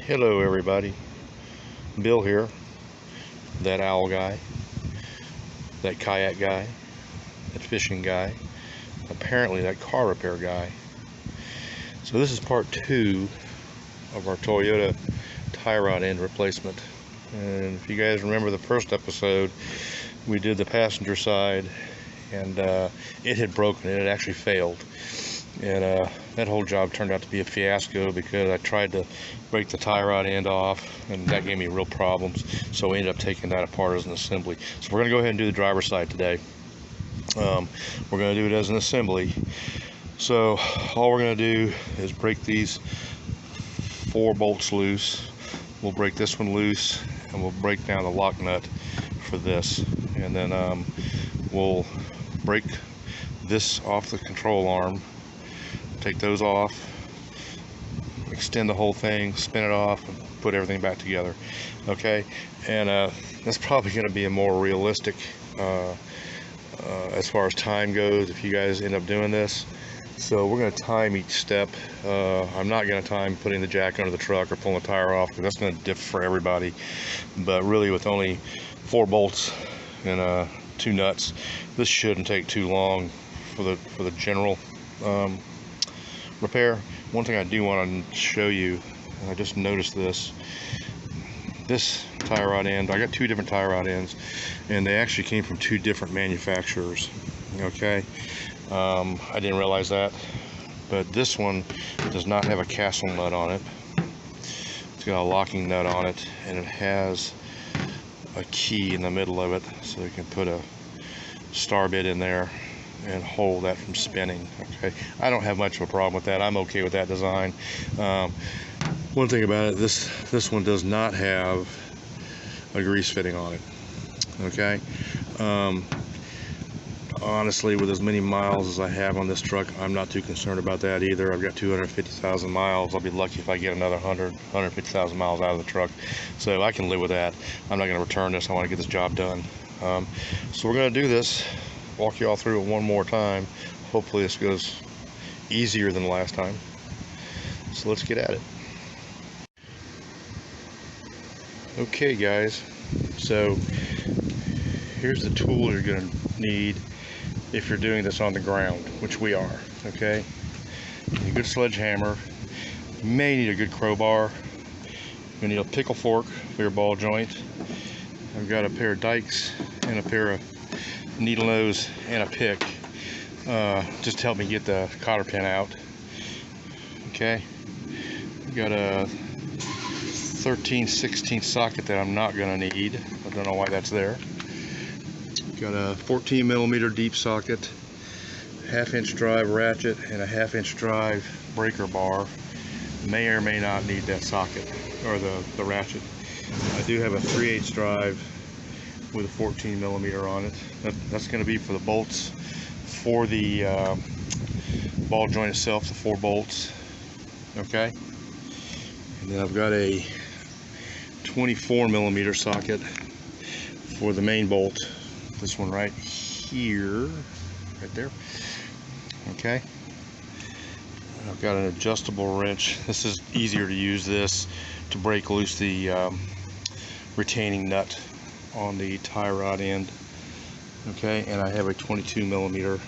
Hello everybody, Bill here, that owl guy, that kayak guy, that fishing guy, apparently that car repair guy. So this is part 2 of our Toyota tie rod end replacement. And if you guys remember the first episode, we did the passenger side and it had broken. It had actually failed. And that whole job turned out to be a fiasco because I tried to break the tie rod end off and that gave me real problems, so we ended up taking that apart as an assembly. So we're going to go ahead and do the driver's side today. We're going to do it as an assembly. So all we're going to do is break these 4 bolts loose. We'll break this one loose and we'll break down the lock nut for this, and then we'll break this off the control arm, take those off, extend the whole thing, spin it off, and put everything back together. Okay, and that's probably going to be a more realistic as far as time goes if you guys end up doing this. So we're going to time each step. I'm not going to time putting the jack under the truck or pulling the tire off, because that's going to differ for everybody. But really, with only 4 bolts and 2 nuts, this shouldn't take too long for the general repair. One thing I do want to show you, and I just noticed this tie rod end, I got 2 different tie rod ends, and they actually came from 2 different manufacturers. Okay, I didn't realize that, but this one does not have a castle nut on it. It's got a locking nut on it, and it has a key in the middle of it, so you can put a star bit in there and hold that from spinning. Okay, I don't have much of a problem with that. I'm okay with that design. One thing about it, this one does not have a grease fitting on it. Okay, honestly, with as many miles as I have on this truck, I'm not too concerned about that either. I've got 250,000 miles. I'll be lucky if I get another 150,000 miles out of the truck, so I can live with that. I'm not going to return this. I want to get this job done. So we're going to do this, walk you all through it one more time. Hopefully this goes easier than the last time. So let's get at it. Okay guys, so here's the tool you're going to need if you're doing this on the ground, which we are. Okay, a good sledgehammer. You may need a good crowbar. You need a pickle fork for your ball joint. I've got a pair of dikes and a pair of needle nose and a pick, just to help me get the cotter pin out. Okay, got a 13/16 socket that I'm not going to need. I don't know why that's there. Got a 14mm deep socket, 1/2" drive ratchet, and a 1/2" drive breaker bar. May or may not need that socket or the ratchet. I do have a 3/8 drive with a 14mm on it. That's going to be for the bolts for the ball joint itself, the 4 bolts. Okay, and then I've got a 24mm socket for the main bolt. This one right here, right there. Okay, and I've got an adjustable wrench. This is easier to use this to break loose the retaining nut on the tie rod end. Okay, and I have a 22mm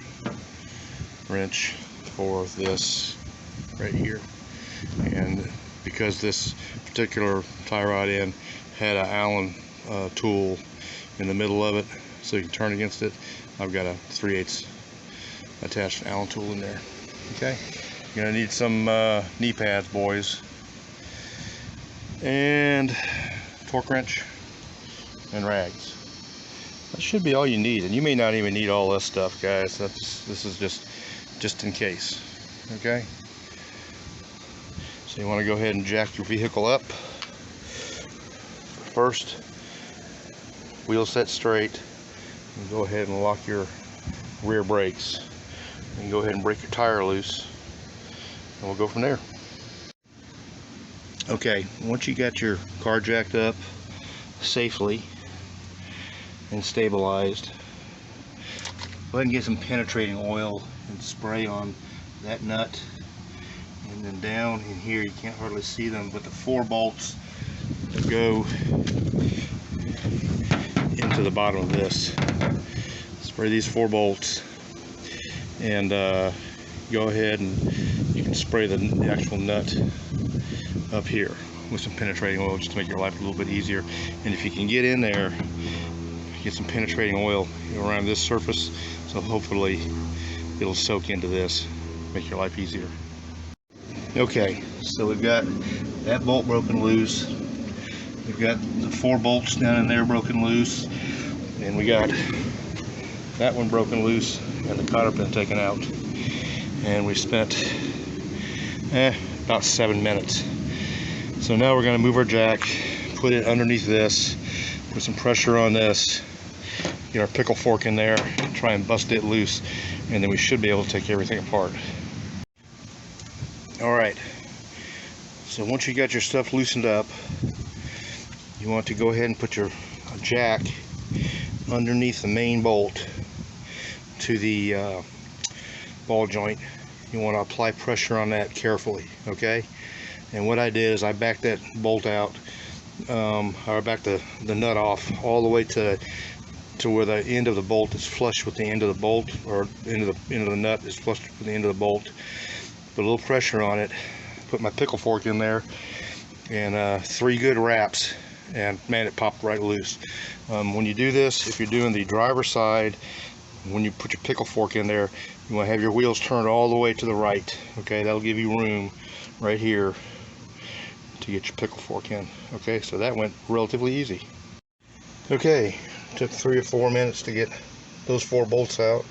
wrench for this right here. And because this particular tie rod end had an Allen tool in the middle of it, so you can turn against it, I've got a 3/8 attached Allen tool in there. Okay, you're gonna need some knee pads, boys, and torque wrench and rags. That should be all you need, and you may not even need all this stuff, guys. This is just in case. Okay, so you want to go ahead and jack your vehicle up first, wheel set straight, and go ahead and lock your rear brakes, and go ahead and break your tire loose, and we'll go from there. Okay, once you got your car jacked up safely and stabilized, go ahead and get some penetrating oil and spray on that nut And then down in here, you can't hardly see them, but the 4 bolts that go into the bottom of this. Spray these 4 bolts, and go ahead and you can spray the actual nut up here with some penetrating oil just to make your life a little bit easier. And if you can get in there, get some penetrating oil around this surface, so hopefully it'll soak into this, make your life easier. Okay, so we've got that bolt broken loose, we've got the 4 bolts down in there broken loose, and we got that one broken loose and the cotter pin taken out. And we spent about 7 minutes. So now we're going to move our jack, put it underneath this, put some pressure on this, get our pickle fork in there, try and bust it loose, and then we should be able to take everything apart. Alright, so once you got your stuff loosened up, you want to go ahead and put your jack underneath the main bolt to the ball joint. You want to apply pressure on that carefully, okay? And what I did is I backed that bolt out, or backed the nut off all the way to where the end of the bolt is flush with the end of the bolt, or end of the nut is flush with the end of the bolt. Put a little pressure on it, put my pickle fork in there, and 3 good wraps, and man, it popped right loose. When you do this, if you're doing the driver's side, when you put your pickle fork in there, you want to have your wheels turned all the way to the right, okay? That'll give you room right here to get your pickle fork in. Okay, so that went relatively easy. Okay, took 3 or 4 minutes to get those 4 bolts out.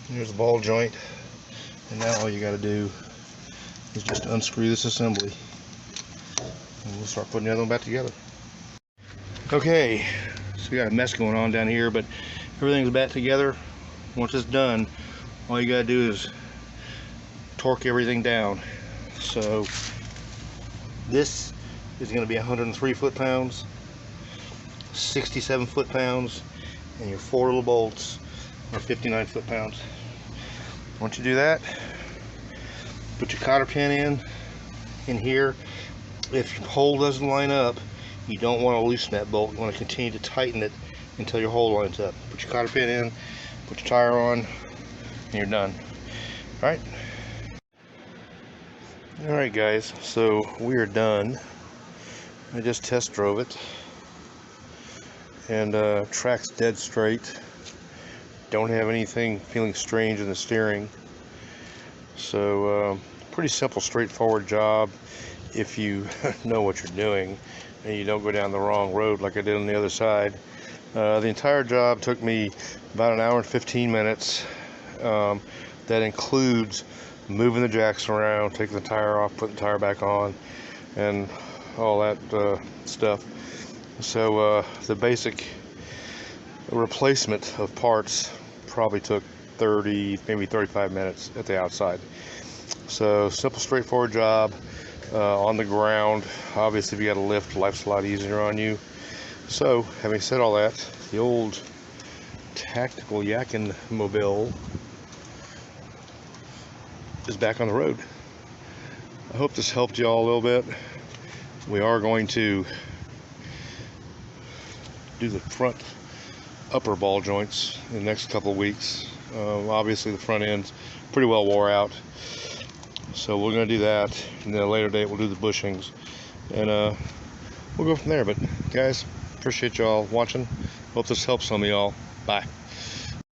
Here's the ball joint, and now all you got to do is just unscrew this assembly, and we'll start putting the other one back together. Okay, so we got a mess going on down here, but everything's back together. Once it's done, all you got to do is torque everything down. So this is going to be 103 foot-pounds, 67 foot-pounds, and your 4 little bolts are 59 foot-pounds. Once you do that, put your cotter pin in here. If your hole doesn't line up, you don't want to loosen that bolt. You want to continue to tighten it until your hole lines up. Put your cotter pin in, put your tire on, and you're done. Alright? Alright guys, so we are done. I just test drove it, and track's dead straight. Don't have anything feeling strange in the steering. So pretty simple, straightforward job if you know what you're doing and you don't go down the wrong road like I did on the other side. The entire job took me about 1 hour and 15 minutes. That includes moving the jacks around, taking the tire off, putting the tire back on, and all that stuff. So the basic replacement of parts probably took 30, maybe 35 minutes at the outside. So simple, straightforward job. On the ground, obviously if you got a lift, life's a lot easier on you. So having said all that, the old tactical Yakin mobile is back on the road. I hope this helped you all a little bit. We are going to do the front upper ball joints in the next couple of weeks. Obviously the front end's pretty well wore out, so we're going to do that, and then at a later date we'll do the bushings, and we'll go from there. But guys, appreciate y'all watching. Hope this helps some of y'all. Bye.